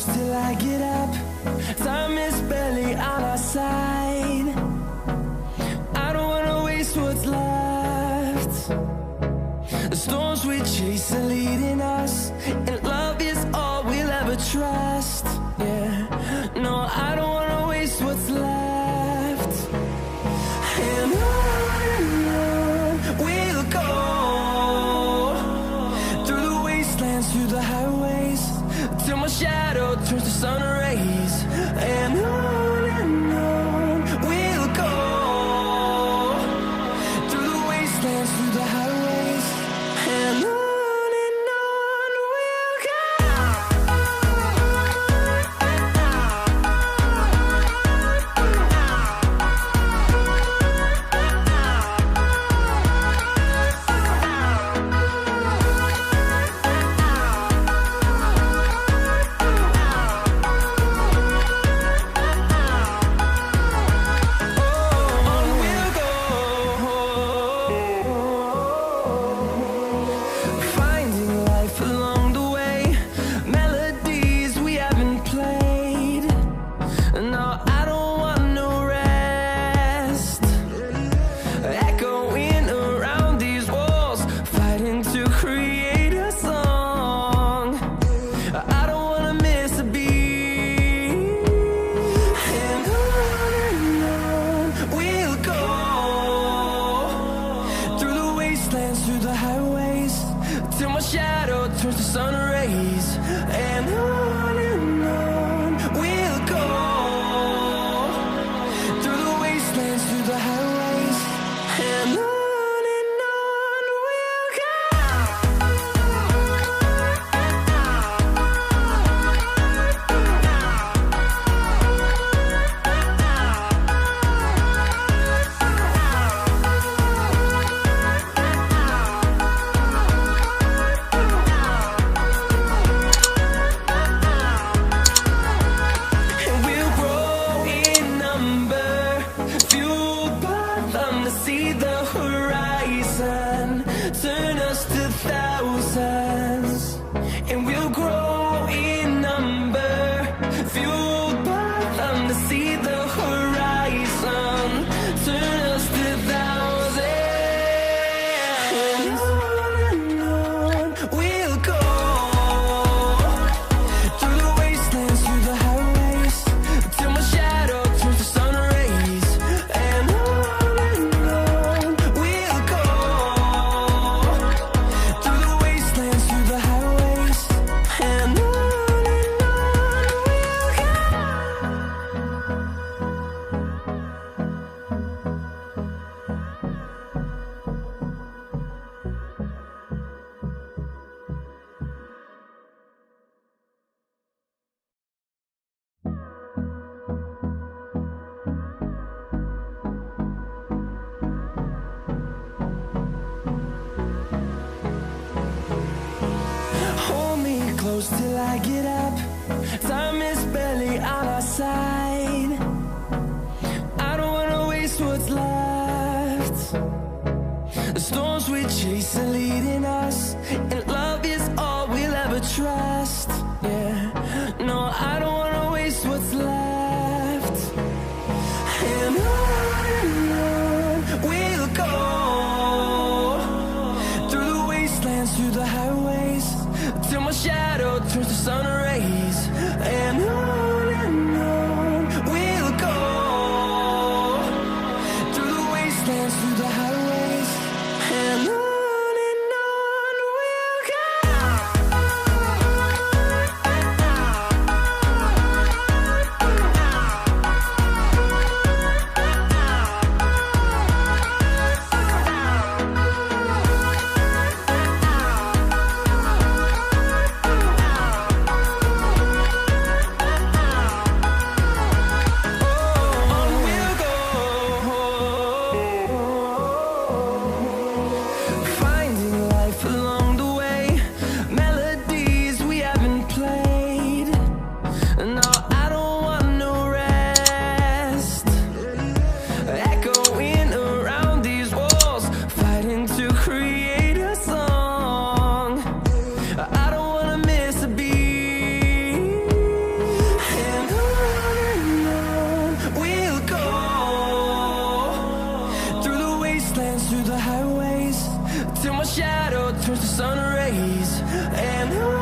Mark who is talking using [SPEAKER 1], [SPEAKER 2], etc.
[SPEAKER 1] close till I get up. Time is barely on our side. I don't wanna waste what's left. The storms we chase are leading us, and love is all we'll ever trust. Yeah, no, I don't wanna waste what's left. And on we'll go, through the wastelands, through the highways, till my shadow turns to sun rays. And on we'll go, through the wastelands, through the highways, and on we'll go. Through the highways, till my shadow turns to sun rays. And on we'll go, through the wastelands, through the highways, and on we'll go. See the horizon, turn us to thousands, and we'll grow in number, fueled by them to see the horizon, turn us to thousands. And on we'll go, through the wastelands, through the highways, till my shadow turns to sun rays. And close till I get up. Time is barely on our side. I don't wanna waste what's left. The storms we chase are leading us, and love is all we'll ever trust. Yeah, no, I don't wanna waste what's left. And on we'll go, through the wastelands, through the highways, till my shadow turns to sun rays. And on we'll go, through the wastelands, through the highways, and on till my shadow turns to sun rays. And